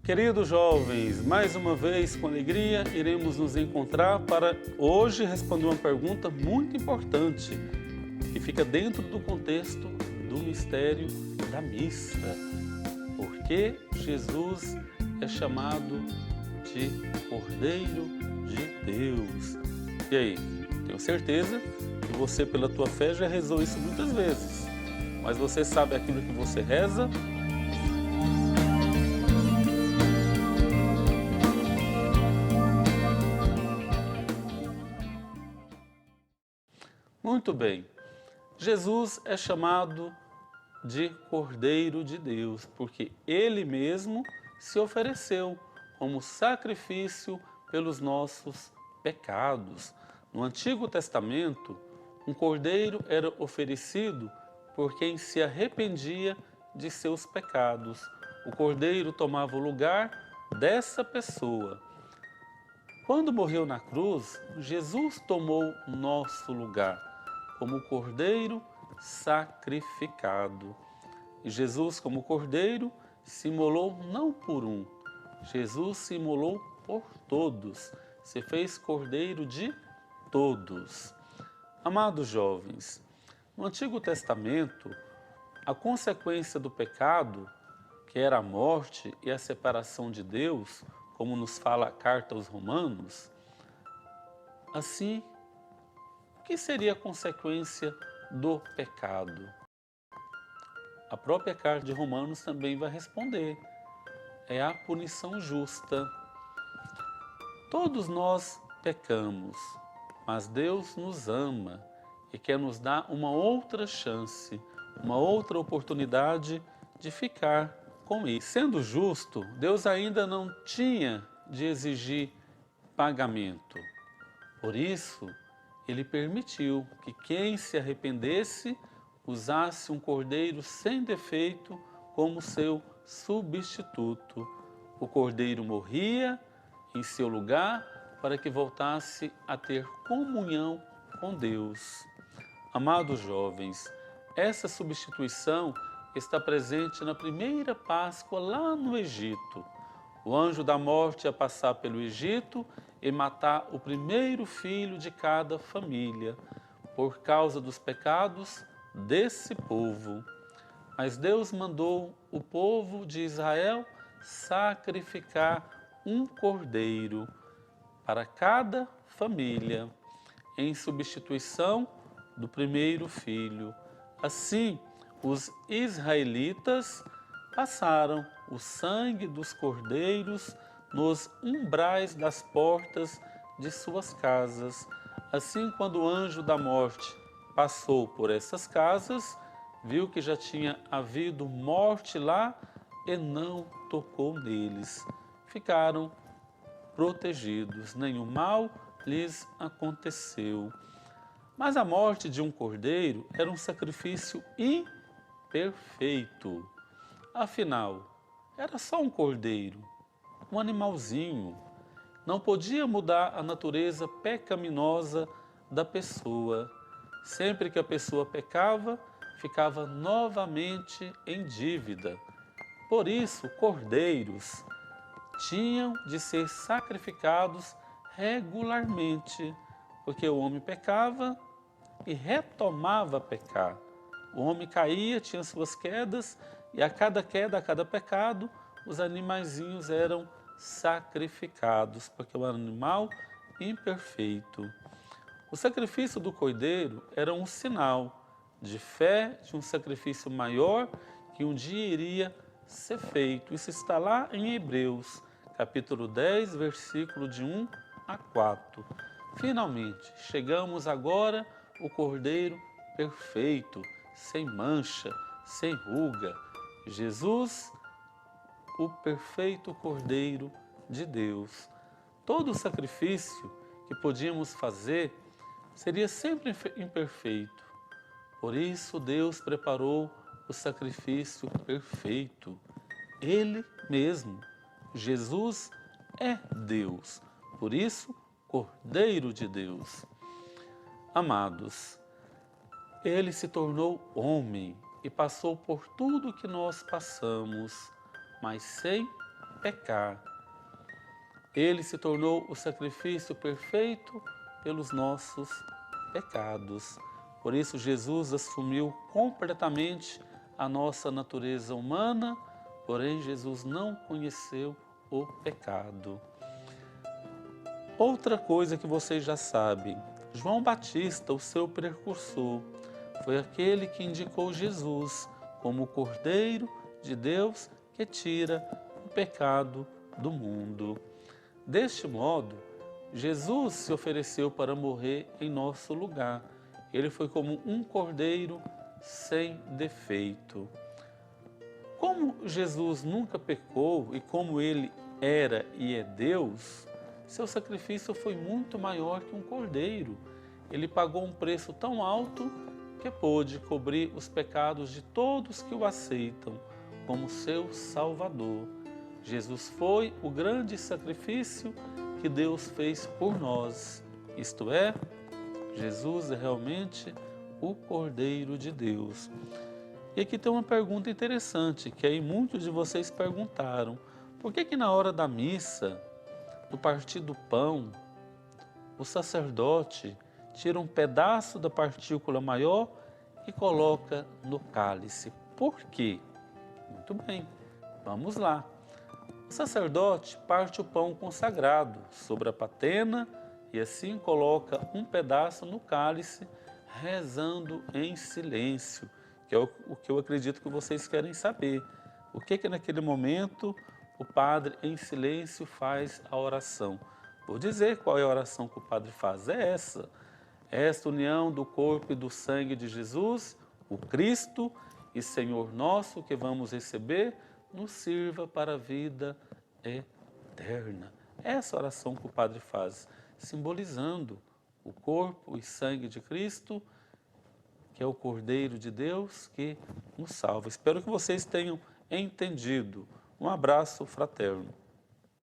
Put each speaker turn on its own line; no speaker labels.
Queridos jovens, mais uma vez com alegria iremos nos encontrar para hoje responder uma pergunta muito importante que fica dentro do contexto do mistério da missa. Por que Jesus é chamado de Cordeiro de Deus? E aí, tenho certeza que você pela tua fé já rezou isso muitas vezes, mas você sabe aquilo que você reza? Muito bem, Jesus é chamado de Cordeiro de Deus, porque Ele mesmo se ofereceu como sacrifício pelos nossos pecados. No Antigo Testamento, um cordeiro era oferecido por quem se arrependia de seus pecados. O cordeiro tomava o lugar dessa pessoa. Quando morreu na cruz, Jesus tomou nosso lugar como cordeiro sacrificado. E Jesus, como cordeiro, se imolou não por um, Jesus se imolou por todos, se fez cordeiro de todos. Amados jovens, no Antigo Testamento, a consequência do pecado, que era a morte e a separação de Deus, como nos fala a carta aos Romanos, assim, o que seria a consequência do pecado? A própria carta de Romanos também vai responder. É a punição justa. Todos nós pecamos, mas Deus nos ama e quer nos dar uma outra chance, uma outra oportunidade de ficar com Ele. Sendo justo, Deus ainda não tinha de exigir pagamento. Por isso, Ele permitiu que quem se arrependesse usasse um cordeiro sem defeito como seu substituto. O cordeiro morria em seu lugar para que voltasse a ter comunhão com Deus. Amados jovens, essa substituição está presente na primeira Páscoa lá no Egito. O anjo da morte ia passar pelo Egito e matar o primeiro filho de cada família, por causa dos pecados desse povo. Mas Deus mandou o povo de Israel sacrificar um cordeiro para cada família, em substituição do primeiro filho. Assim, os israelitas passaram o sangue dos cordeiros nos umbrais das portas de suas casas. Assim, quando o anjo da morte passou por essas casas, viu que já tinha havido morte lá e não tocou neles. Ficaram protegidos, nenhum mal lhes aconteceu. Mas a morte de um cordeiro era um sacrifício imperfeito. Afinal, era só um cordeiro, um animalzinho. Não podia mudar a natureza pecaminosa da pessoa. Sempre que a pessoa pecava, ficava novamente em dívida. Por isso, cordeiros tinham de ser sacrificados regularmente, porque o homem pecava e retomava a pecar. O homem caía, tinha suas quedas, e a cada queda, a cada pecado, os animaizinhos eram sacrificados, porque o animal imperfeito. O sacrifício do cordeiro era um sinal de fé, de um sacrifício maior que um dia iria ser feito. Isso está lá em Hebreus, capítulo 10, versículo de 1 a 4. Finalmente, chegamos agora ao Cordeiro perfeito, sem mancha, sem ruga. Jesus, o perfeito Cordeiro de Deus. Todo sacrifício que podíamos fazer seria sempre imperfeito. Por isso, Deus preparou o sacrifício perfeito. Ele mesmo, Jesus, é Deus. Por isso, Cordeiro de Deus. Amados, Ele se tornou homem e passou por tudo o que nós passamos, mas sem pecar. Ele se tornou o sacrifício perfeito pelos nossos pecados. Por isso, Jesus assumiu completamente a nossa natureza humana, porém, Jesus não conheceu o pecado. Outra coisa que vocês já sabem, João Batista, o seu precursor, foi aquele que indicou Jesus como o Cordeiro de Deus que tira o pecado do mundo. Deste modo, Jesus se ofereceu para morrer em nosso lugar. Ele foi como um cordeiro sem defeito. Como Jesus nunca pecou e como ele era e é Deus, seu sacrifício foi muito maior que um cordeiro. Ele pagou um preço tão alto que pôde cobrir os pecados de todos que o aceitam como seu Salvador. Jesus foi o grande sacrifício que Deus fez por nós. Isto é, Jesus é realmente o Cordeiro de Deus. E aqui tem uma pergunta interessante, que aí muitos de vocês perguntaram. Por que na hora da missa, do partir do pão, o sacerdote tira um pedaço da partícula maior e coloca no cálice? Por quê? Muito bem, vamos lá. O sacerdote parte o pão consagrado sobre a patena e assim coloca um pedaço no cálice, rezando em silêncio, que é o que eu acredito que vocês querem saber. O que naquele momento o padre em silêncio faz a oração? Vou dizer qual é a oração que o padre faz. É essa. Esta união do corpo e do sangue de Jesus, o Cristo e Senhor nosso que vamos receber, nos sirva para a vida eterna. Essa oração que o padre faz, simbolizando o corpo e sangue de Cristo, que é o Cordeiro de Deus que nos salva. Espero que vocês tenham entendido. Um abraço fraterno.